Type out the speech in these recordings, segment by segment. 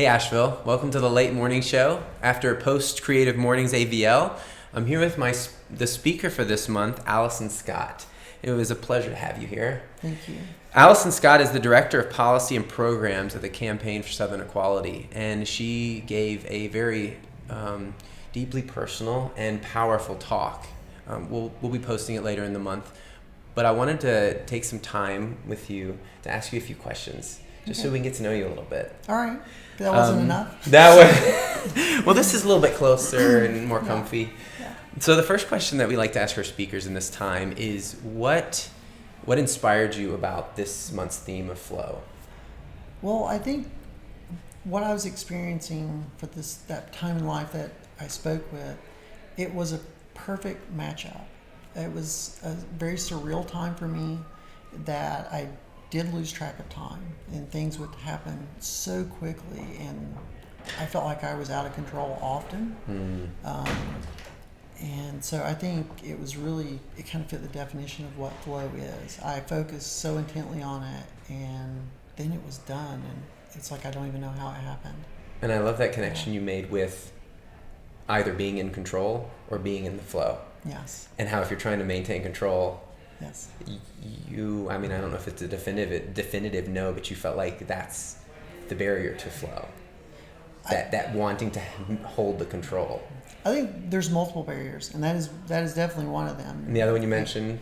Hey Asheville, welcome to the late morning show. After post Creative Mornings AVL, I'm here with the speaker for this month, Allison Scott. It was a pleasure to have you here. Thank you. Allison Scott is the Director of Policy and Programs at the Campaign for Southern Equality, and she gave a very deeply personal and powerful talk. We'll be posting it later in the month, but I wanted to take some time with you to ask you a few questions, just so we can get to know you a little bit. All right. That wasn't enough? That was, well, this is a little bit closer and more comfy. Yeah. So the first question that we like to ask our speakers in this time is, what inspired you about this month's theme of flow? Well, I think what I was experiencing for that time in life that I spoke with, it was a perfect matchup. It was a very surreal time for me that I did lose track of time, and things would happen so quickly, and I felt like I was out of control often. And so I think it kind of fit the definition of what flow is. I focused so intently on it, and then it was done, and it's like I don't even know how it happened. And I love that connection you made with either being in control or being in the flow. Yes. And how if you're trying to maintain control, yes, I mean, I don't know if it's a definitive no, but you felt like that's the barrier to flow. That wanting to hold the control. I think there's multiple barriers, and that is definitely one of them. And the other one you mentioned,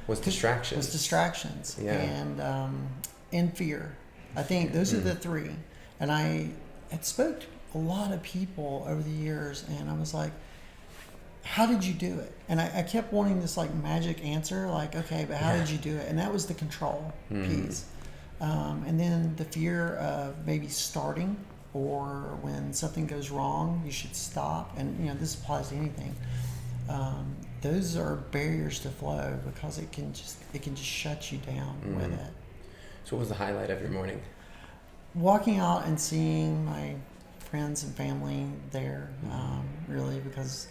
was distractions. And fear. I think those are the three. And I had spoke to a lot of people over the years, and I was like, how did you do it? And I kept wanting this like magic answer, like, okay, but how did you do it? And that was the control piece. And then the fear of maybe starting, or when something goes wrong, you should stop. And this applies to anything. Those are barriers to flow because it can just shut you down with it. So what was the highlight of your morning? Walking out and seeing my friends and family there, really, because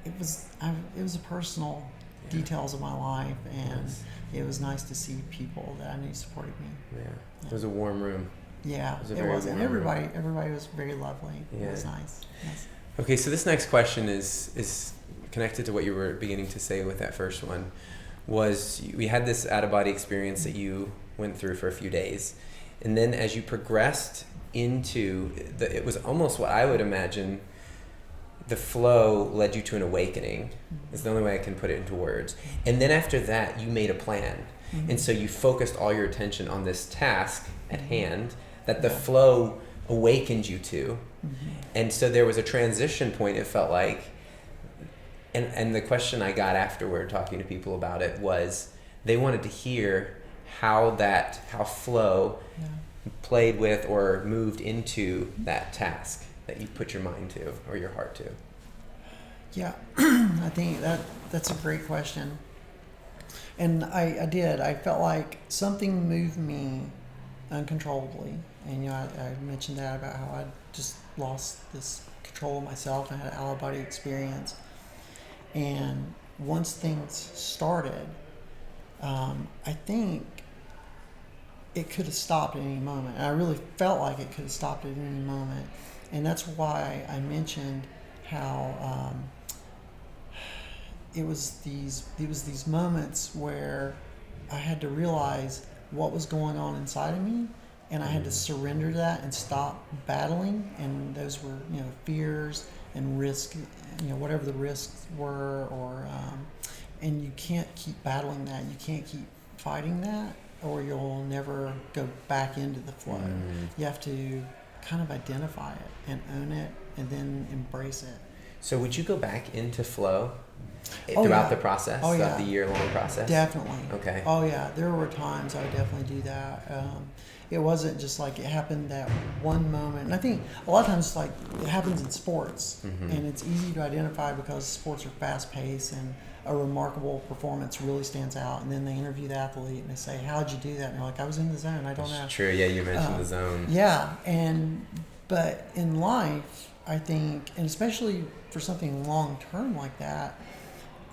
it was a personal details of my life, and it was nice to see people that I knew supported me. Yeah. It was a warm room. Yeah, it was, and everybody was very lovely. Yeah. It was nice. Yes. Okay, so this next question is connected to what you were beginning to say with that first one. We had this out-of-body experience that you went through for a few days, and then as you progressed into it was almost what I would imagine the flow led you to an awakening. Is the only way I can put it into words. And then after that, you made a plan. And so you focused all your attention on this task at hand that the flow awakened you to. And so there was a transition point, it felt like. And the question I got afterward talking to people about it was they wanted to hear how flow played with or moved into that task that you put your mind to or your heart to. Yeah, I think that's a great question. And I felt like something moved me uncontrollably. And I mentioned that about how I just lost this control of myself and had an out-of-body experience. And once things started, I think it could have stopped at any moment. And I really felt like it could have stopped at any moment. And that's why I mentioned how it was these moments where I had to realize what was going on inside of me, and I had to surrender to that and stop battling. And those were fears and risk, whatever the risks were, or and you can't keep battling that. You can't keep fighting that, or you'll never go back into the flow. You have to kind of identify it and own it, and then embrace it. So would you go back into flow throughout the process, of the year-long process? Definitely. Okay. Oh yeah, there were times I would definitely do that. It wasn't just like it happened that one moment. And I think a lot of times like it happens in sports, and it's easy to identify because sports are fast-paced and a remarkable performance really stands out, and then they interview the athlete and they say, how'd you do that? And they're like, I was in the zone, I don't know. True, yeah, you mentioned the zone. Yeah, but in life, I think, and especially for something long-term like that,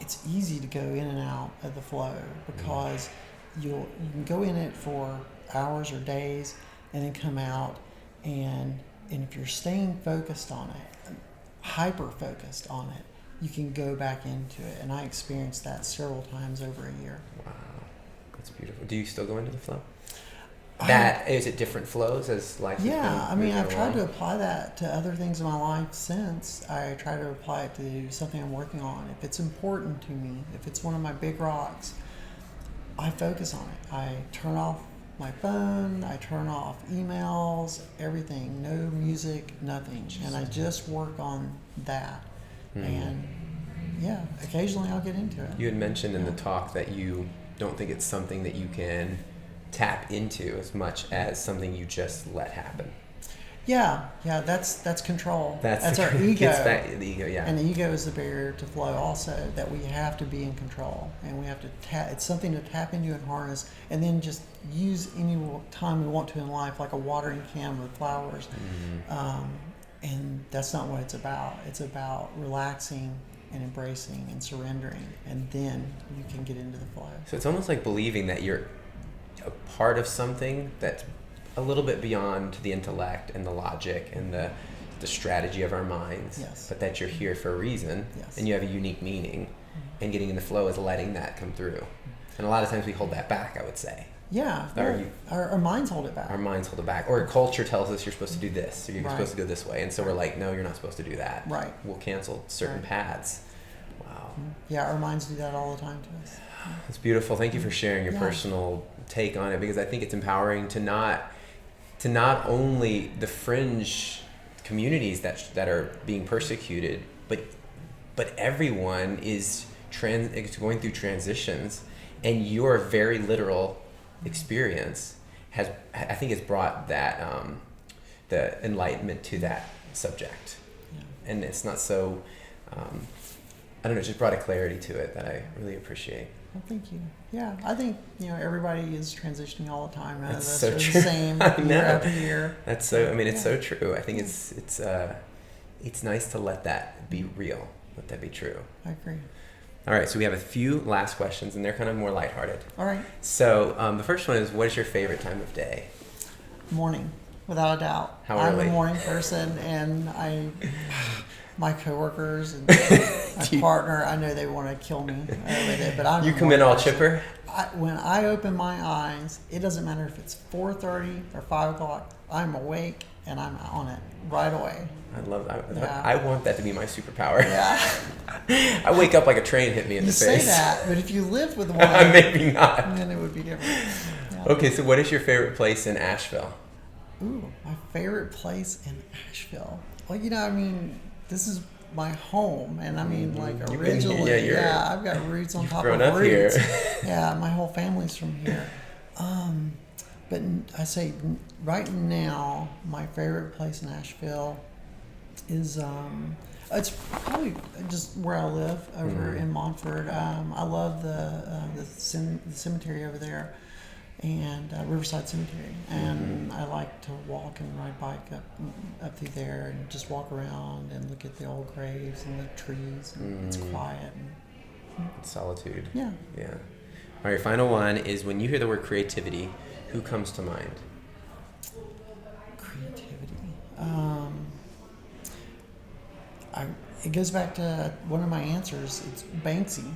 it's easy to go in and out of the flow because you can go in it for hours or days and then come out And if you're staying focused on it, hyper focused on it, you can go back into it. And I experienced that several times over a year. Wow, that's beautiful. Do you still go into the flow? I- Is it different flows as life has been Yeah, I mean, moving I've tried to along? apply that to other things in my life since. I try to apply it to something I'm working on. If it's important to me, if it's one of my big rocks, I focus on it. I turn off my phone, I turn off emails, everything, no music, nothing. And I just work on that. And yeah, occasionally I'll get into it. You had mentioned in the talk that you don't think it's something that you can tap into as much as something you just let happen. Yeah, that's control. That's our Gets ego. back the ego, yeah. And the ego is the barrier to flow also, that we have to be in control. And we have to it's something to tap into and harness, and then just use any time we want to in life, like a watering can with flowers. And that's not what it's about. It's about relaxing and embracing and surrendering, and then you can get into the flow. So it's almost like believing that you're a part of something that's a little bit beyond the intellect and the logic and the strategy of our minds, Yes. but that you're here for a reason, Yes. and you have a unique meaning, and getting in the flow is letting that come through. And a lot of times we hold that back, I would say. Yeah, Or our minds hold it back. Our minds hold it back. Or culture tells us you're supposed to do this, or you're Right. supposed to go this way, and so we're like, no, you're not supposed to do that. Right. We'll cancel certain Right. paths. Wow. Yeah, our minds do that all the time to us. That's beautiful. Thank you for sharing your Yeah. personal take on it, because I think it's empowering to not only the fringe communities that are being persecuted, but everyone is going through transitions, and your very literal experience has brought that the enlightenment to that subject, Yeah. and it's not so I don't know, it just brought a clarity to it that I really appreciate. Well, thank you. Yeah, I think everybody is transitioning all the time. None of That's us so are true. the same I year know. after year. That's so. I mean, it's Yeah. so true. I think it's nice to let that be real. Let that be true. I agree. All right. So we have a few last questions, and they're kind of more lighthearted. All right, So the first one is, what is your favorite time of day? morning, without a doubt. How I'm early? a morning person, and my coworkers and my partner, I know they want to kill me with it, but I'm You a come in morning all person. chipper. When I open my eyes, it doesn't matter if it's 4:30 or 5 o'clock. I'm awake and I'm on it right away. I love that. Yeah. I want that to be my superpower. Yeah, I wake up like a train hit me in you the say face. that, but if you lived with one, Maybe not. then it would be different. Yeah. Okay. So what is your favorite place in Asheville? Ooh, my favorite place in Asheville. Well, I mean, this is my home, and I mean, like You've been originally, here, I've got roots on you've top grown of up here. roots. Yeah, my whole family's from here. But I say right now, my favorite place in Asheville is it's probably just where I live over in Montford. I love the cemetery over there, and Riverside Cemetery, and I like to walk and ride bike up through there and just walk around and look at the old graves and the trees. And It's quiet. And, Solitude. yeah. Yeah. All right, final one is, when you hear the word creativity, who comes to mind? Creativity. It goes back to one of my answers. It's Banksy.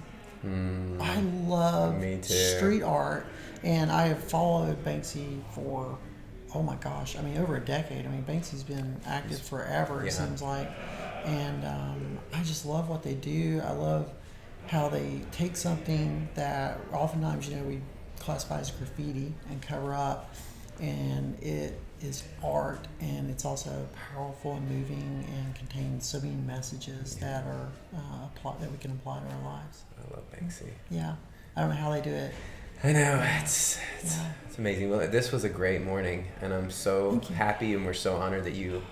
I love Me too. street art, and I have followed Banksy for, oh my gosh, I mean, over a decade. I mean, Banksy's been active forever, it Yeah. seems like. And I just love what they do. I love how they take something that oftentimes, we classify as graffiti and cover up, and it is art, and it's also powerful and moving and contains so many messages that are that we can apply to our lives. I love Banksy. Yeah, I don't know how they do it. I know, it's Yeah. amazing. Well, this was a great morning, and I'm so Thank you. happy, and we're so honored that you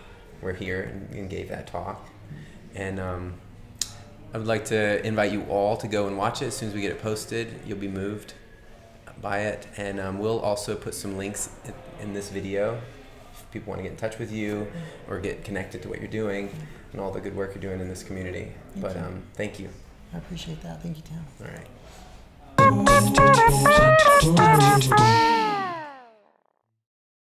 were here and gave that talk. And I would like to invite you all to go and watch it. As soon as we get it posted, you'll be moved by it, and we'll also put some links in this video if people want to get in touch with you or get connected to what you're doing and all the good work you're doing in this community. Thank you. Thank you. I appreciate that. Thank you, Tim. All right.